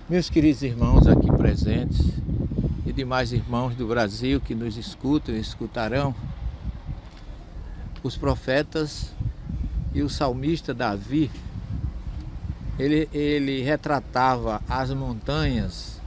Meus queridos irmãos aqui presentes e demais irmãos do Brasil que nos escutam e escutarão, os profetas e o salmista Davi, ele retratava as montanhas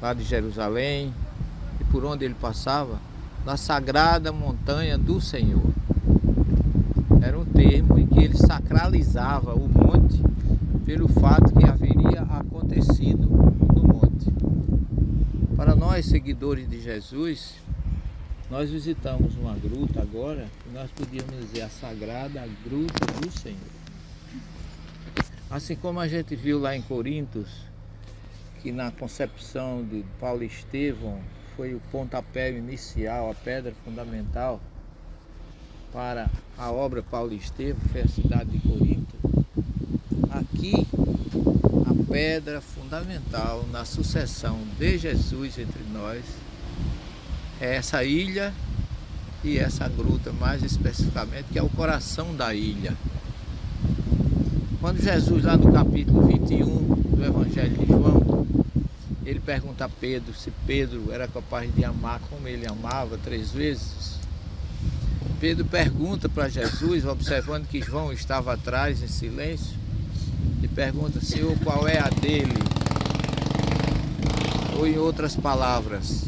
lá de Jerusalém e por onde ele passava, na sagrada montanha do Senhor. Era um termo em que ele sacralizava o monte pelo fato que haveria acontecido no monte. Para nós, seguidores de Jesus, nós visitamos uma gruta agora, que nós podíamos dizer a sagrada gruta do Senhor. Assim como a gente viu lá em Corintos, que na concepção de Paulo e Estevão foi o pontapé inicial, a pedra fundamental para a obra Paulo e Estevão, foi a cidade de Corinto. Aqui, a pedra fundamental na sucessão de Jesus entre nós é essa ilha e essa gruta, mais especificamente, que é o coração da ilha. Quando Jesus, lá no capítulo 21 do Evangelho de João, ele pergunta a Pedro se Pedro era capaz de amar como ele amava 3 vezes. Pedro pergunta para Jesus, observando que João estava atrás em silêncio, e pergunta: Senhor, qual é a dele? Ou em outras palavras,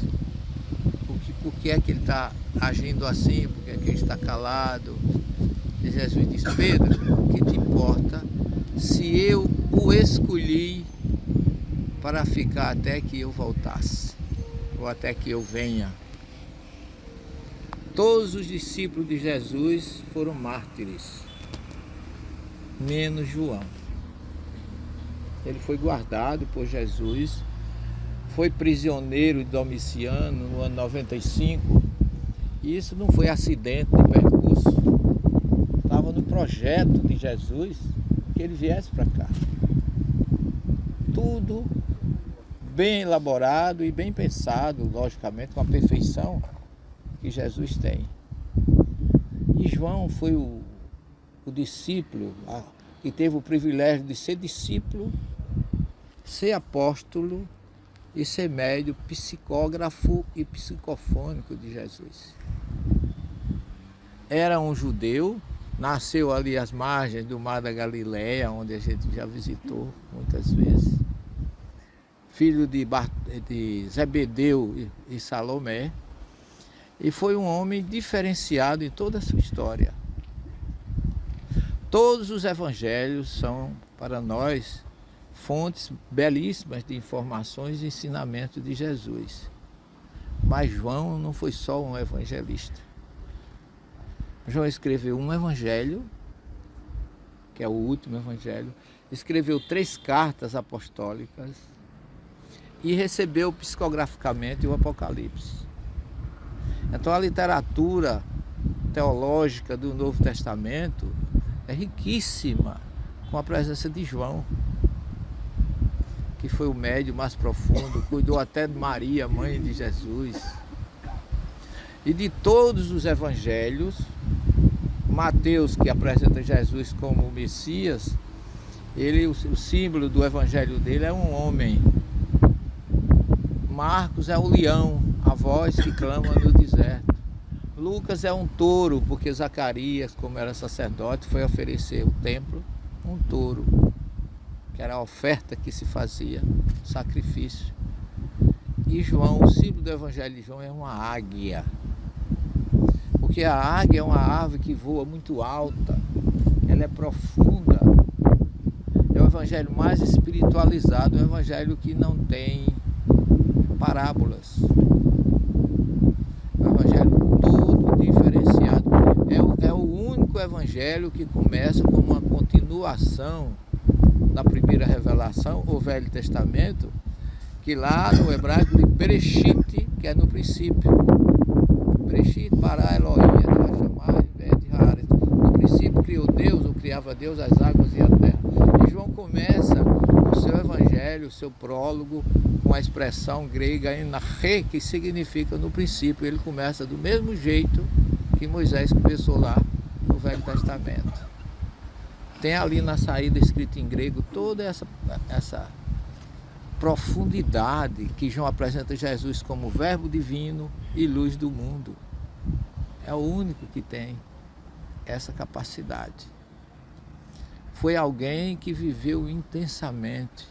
por que é que ele está agindo assim? Por que é que ele está calado? E Jesus diz: Pedro, o que te importa se eu o escolhi para ficar até que eu voltasse, ou até que eu venha? Todos os discípulos de Jesus foram mártires, menos João. Ele foi guardado por Jesus, foi prisioneiro de Domiciano no ano 95, e isso não foi acidente de percurso, estava no projeto de Jesus que ele viesse para cá. Tudo bem elaborado e bem pensado, logicamente, com a perfeição que Jesus tem. E João foi o discípulo que teve o privilégio de ser discípulo, ser apóstolo e ser médio, psicógrafo e psicofônico de Jesus. Era um judeu, nasceu ali às margens do Mar da Galileia, onde a gente já visitou muitas vezes, filho de Zebedeu e Salomé, e foi um homem diferenciado em toda a sua história. Todos os evangelhos são, para nós, fontes belíssimas de informações e ensinamentos de Jesus. Mas João não foi só um evangelista. João escreveu um evangelho, que é o último evangelho, escreveu 3 cartas apostólicas e recebeu psicograficamente o Apocalipse. Então a literatura teológica do Novo Testamento é riquíssima com a presença de João, que foi o médium mais profundo, cuidou até de Maria, mãe de Jesus. E de todos os evangelhos, Mateus, que apresenta Jesus como o Messias, o símbolo do evangelho dele é um homem. Marcos é o leão, a voz que clama no deserto. Lucas é um touro, porque Zacarias, como era sacerdote, foi oferecer o templo um touro, que era a oferta que se fazia, o sacrifício. E João, o símbolo do evangelho de João é uma águia, porque a águia é uma ave que voa muito alta, ela é profunda, é o evangelho mais espiritualizado, é um evangelho que não tem parábolas, é um evangelho todo diferenciado, é o único evangelho que começa como uma continuação da primeira revelação, o Velho Testamento, que lá no hebraico de Bereshit, que é no princípio. Bereshit bara Elohim, no princípio criou Deus, ou criava Deus as águas e a terra. E João começa o seu evangelho, o seu prólogo, com a expressão grega enarre, que significa no princípio. Ele começa do mesmo jeito que Moisés começou lá no Velho Testamento. Tem ali na saída escrito em grego toda essa profundidade que João apresenta Jesus como verbo divino e luz do mundo. É o único que tem essa capacidade. Foi alguém que viveu intensamente.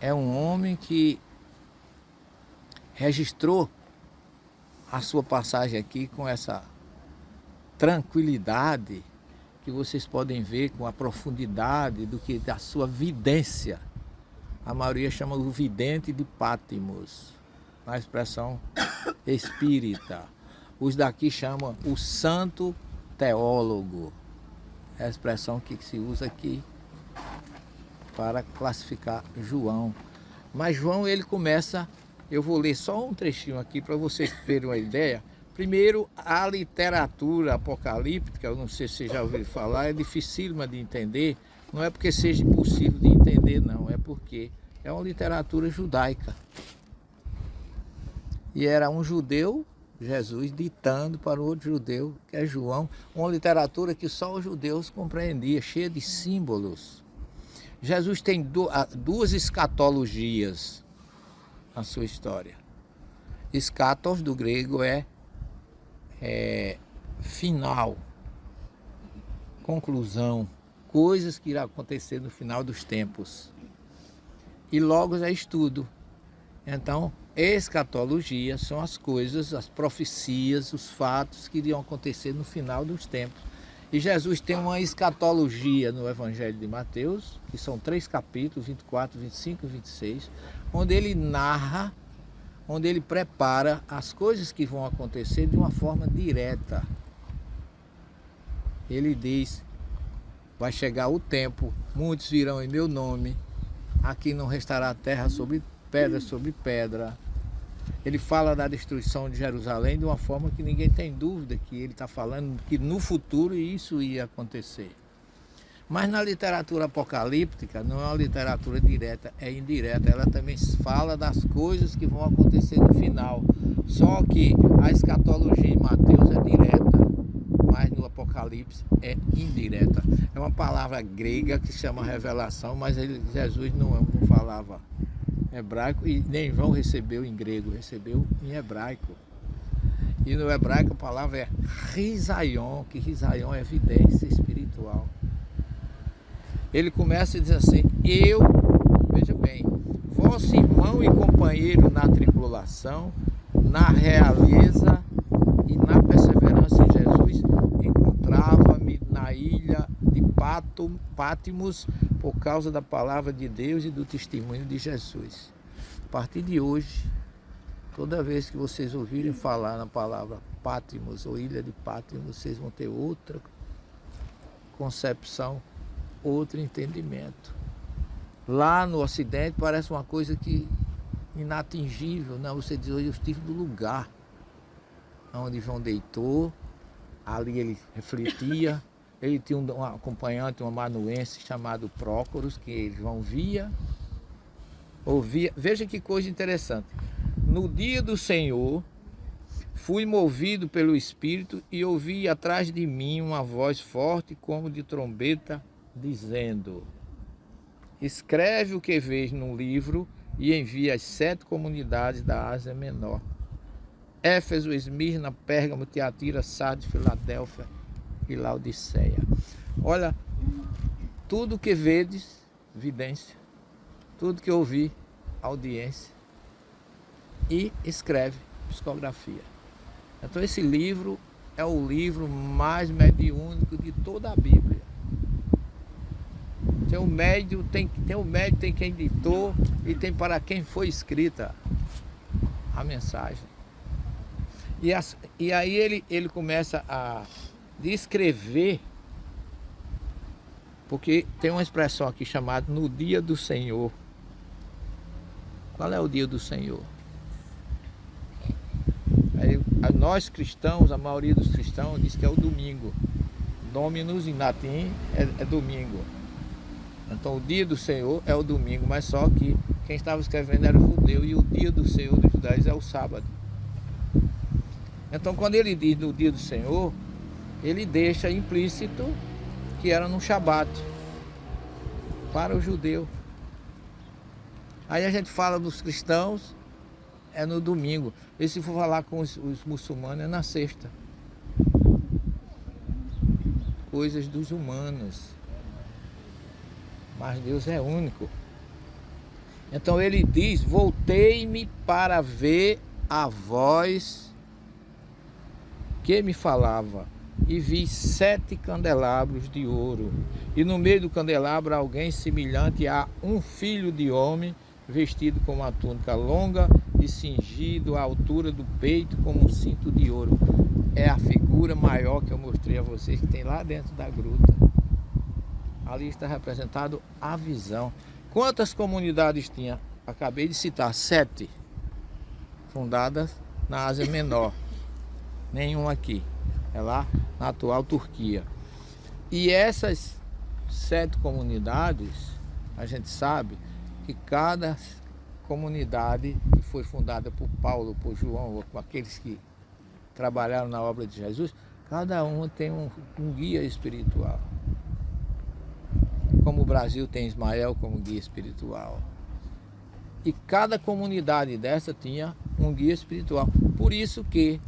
É um homem que registrou a sua passagem aqui com essa tranquilidade que vocês podem ver, com a profundidade do que da sua vidência. A maioria chama o vidente de Pátimos, na expressão espírita. Os daqui chamam o santo teólogo. É a expressão que se usa aqui para classificar João. Mas João, ele começa, eu vou ler só um trechinho aqui para vocês terem uma ideia. Primeiro, a literatura apocalíptica, eu não sei se vocês já ouviram falar, é dificílima de entender. Não é porque seja impossível de entender, não. É porque é uma literatura judaica. E era um judeu, Jesus, ditando para o outro judeu, que é João, uma literatura que só os judeus compreendiam, cheia de símbolos. Jesus tem duas escatologias na sua história. Escatos, do grego, é final, conclusão, coisas que irão acontecer no final dos tempos. E logos é estudo. Então, escatologia são as coisas, as profecias, os fatos que iriam acontecer no final dos tempos. E Jesus tem uma escatologia no Evangelho de Mateus, que são 3 capítulos, 24, 25 e 26, onde ele narra, onde ele prepara as coisas que vão acontecer de uma forma direta. Ele diz, vai chegar o tempo, muitos virão em meu nome, aqui não restará terra sobre pedra. Ele fala da destruição de Jerusalém de uma forma que ninguém tem dúvida que ele está falando que no futuro isso ia acontecer. Mas na literatura apocalíptica não é uma literatura direta, é indireta. Ela também fala das coisas que vão acontecer no final. Só que a escatologia em Mateus é direta, mas no Apocalipse é indireta. É uma palavra grega que se chama revelação, mas Jesus não falava hebraico e nem João recebeu em grego, recebeu em hebraico. E no hebraico a palavra é risaion, que risaion é evidência espiritual. Ele começa a dizer assim, veja bem, vosso irmão e companheiro na tribulação, na realeza e na perseverança em Jesus, encontrava-me na ilha de Pátimos por causa da palavra de Deus e do testemunho de Jesus. A partir de hoje, toda vez que vocês ouvirem falar na palavra Pátimos ou ilha de Pátimos, vocês vão ter outra concepção, outro entendimento. Lá no Ocidente parece uma coisa que inatingível, não? Você diz, hoje eu estive no lugar onde João deitou, ali ele refletia. Ele tinha um acompanhante, um amanuense chamado Prócoros, que João via, ouvia. Veja que coisa interessante. No dia do Senhor, fui movido pelo Espírito e ouvi atrás de mim uma voz forte como de trombeta, dizendo, escreve o que vês num livro e envia às 7 comunidades da Ásia Menor. Éfeso, Esmirna, Pérgamo, Tiatira, Sardes, Filadélfia e Laodiceia. Olha, tudo que vedes, vidência, tudo que ouvi, audiência, e escreve, psicografia. Então esse livro é o livro mais mediúnico de toda a Bíblia. Tem o médio, tem quem ditou e tem para quem foi escrita a mensagem. E aí ele começa a descrever, porque tem uma expressão aqui chamada no dia do Senhor. Qual é o dia do Senhor? Aí, nós cristãos, a maioria dos cristãos diz que é o domingo. Dominus em latim é domingo. Então o dia do Senhor é o domingo, mas só que quem estava escrevendo era o judeu e o dia do Senhor dos judeus é o sábado. Então quando ele diz no dia do Senhor, ele deixa implícito que era no Shabat para o judeu. Aí a gente fala dos cristãos, é no domingo. E se for falar com os muçulmanos, é na sexta. Coisas dos humanos. Mas Deus é único. Então ele diz: voltei-me para ver a voz que me falava, e vi 7 candelabros de ouro, e no meio do candelabro alguém semelhante a um filho de homem, vestido com uma túnica longa e cingido à altura do peito com um cinto de ouro. É a figura maior que eu mostrei a vocês, que tem lá dentro da gruta. Ali está representado a visão. Quantas comunidades tinha? Acabei de citar 7, fundadas na Ásia Menor. Nenhuma aqui. É lá na atual Turquia. E essas 7 comunidades, a gente sabe que cada comunidade que foi fundada por Paulo, por João, ou com aqueles que trabalharam na obra de Jesus, cada uma tem um guia espiritual. Como o Brasil tem Ismael como guia espiritual. E cada comunidade dessa tinha um guia espiritual. Por isso que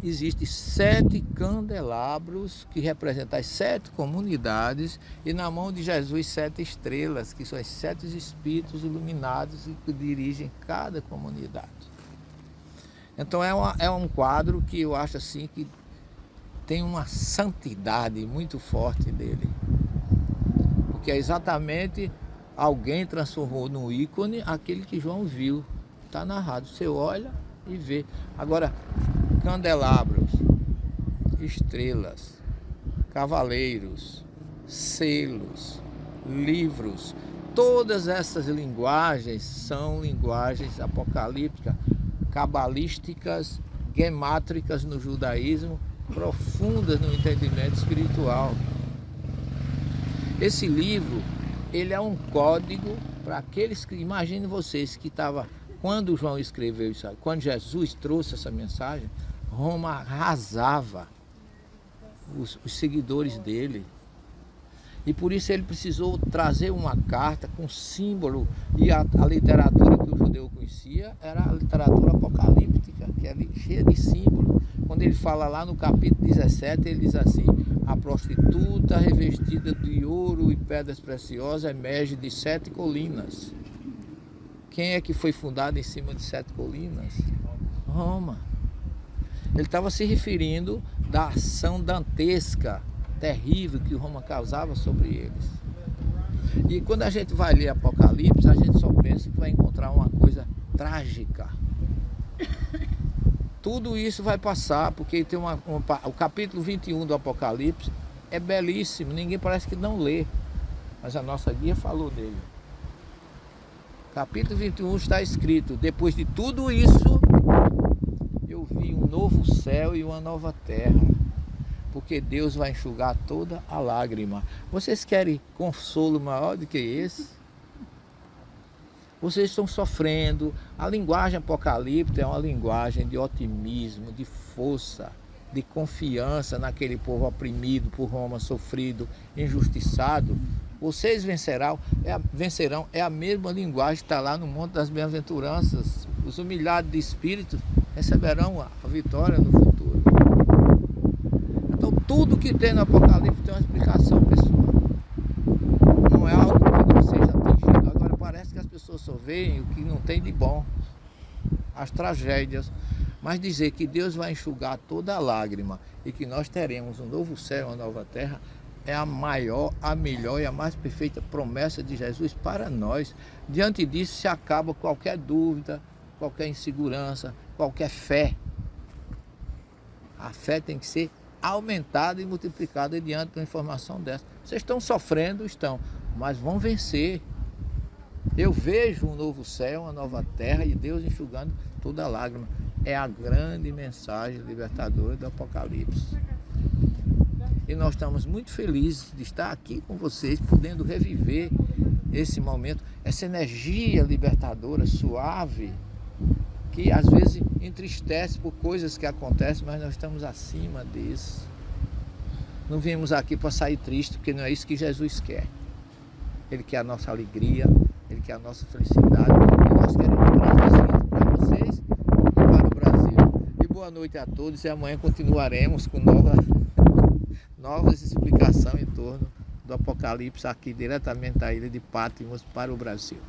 existem 7 candelabros que representam as 7 comunidades, e na mão de Jesus 7 estrelas, que são os 7 espíritos iluminados e que dirigem cada comunidade. Então é um quadro que eu acho assim que tem uma santidade muito forte dele. Porque é exatamente alguém transformou no ícone aquele que João viu. Está narrado, você olha e vê. Agora, candelabros, estrelas, cavaleiros, selos, livros, todas essas linguagens são linguagens apocalípticas, cabalísticas, gemátricas no judaísmo, profundas no entendimento espiritual. Esse livro, ele é um código para aqueles que, imagine vocês que estava, quando João escreveu isso, quando Jesus trouxe essa mensagem, Roma arrasava os seguidores dele. E por isso ele precisou trazer uma carta com símbolo, e a literatura que o judeu conhecia era a literatura apocalíptica, que é cheia de símbolo. Quando ele fala lá no capítulo 17, ele diz assim: a prostituta revestida de ouro e pedras preciosas emerge de 7 colinas. Quem é que foi fundado em cima de 7 colinas? Roma. Ele estava se referindo da ação dantesca, terrível que Roma causava sobre eles. E quando a gente vai ler Apocalipse, a gente só pensa que vai encontrar uma coisa trágica. Tudo isso vai passar, porque tem o capítulo 21 do Apocalipse é belíssimo, ninguém parece que não lê, mas a nossa guia falou dele. Capítulo 21 está escrito: depois de tudo isso, eu vi um novo céu e uma nova terra, porque Deus vai enxugar toda a lágrima. Vocês querem consolo maior do que esse? Vocês estão sofrendo. A linguagem apocalíptica é uma linguagem de otimismo, de força, de confiança naquele povo oprimido por Roma, sofrido, injustiçado. Vocês vencerão. É a mesma linguagem que está lá no Monte das Bem-aventuranças. Os humilhados de espírito receberão a vitória no futuro. Então tudo que tem no Apocalipse tem uma explicação, pessoal. Não é algo que não seja atingido. Agora parece que as pessoas só veem o que não tem de bom, as tragédias. Mas dizer que Deus vai enxugar toda a lágrima e que nós teremos um novo céu e uma nova terra é a maior, a melhor e a mais perfeita promessa de Jesus para nós. Diante disso se acaba qualquer dúvida, qualquer insegurança, qualquer fé. A fé tem que ser aumentada e multiplicada diante de uma informação dessa. Vocês estão sofrendo, estão, mas vão vencer. Eu vejo um novo céu, uma nova terra e Deus enxugando toda a lágrima. É a grande mensagem libertadora do Apocalipse. E nós estamos muito felizes de estar aqui com vocês, podendo reviver esse momento, essa energia libertadora, suave, que às vezes entristece por coisas que acontecem, mas nós estamos acima disso. Não viemos aqui para sair triste, porque não é isso que Jesus quer. Ele quer a nossa alegria, Ele quer a nossa felicidade. E nós queremos traduzir isso para vocês e para o Brasil. E boa noite a todos, e amanhã continuaremos com novas explicações em torno do Apocalipse aqui diretamente da ilha de Patmos para o Brasil.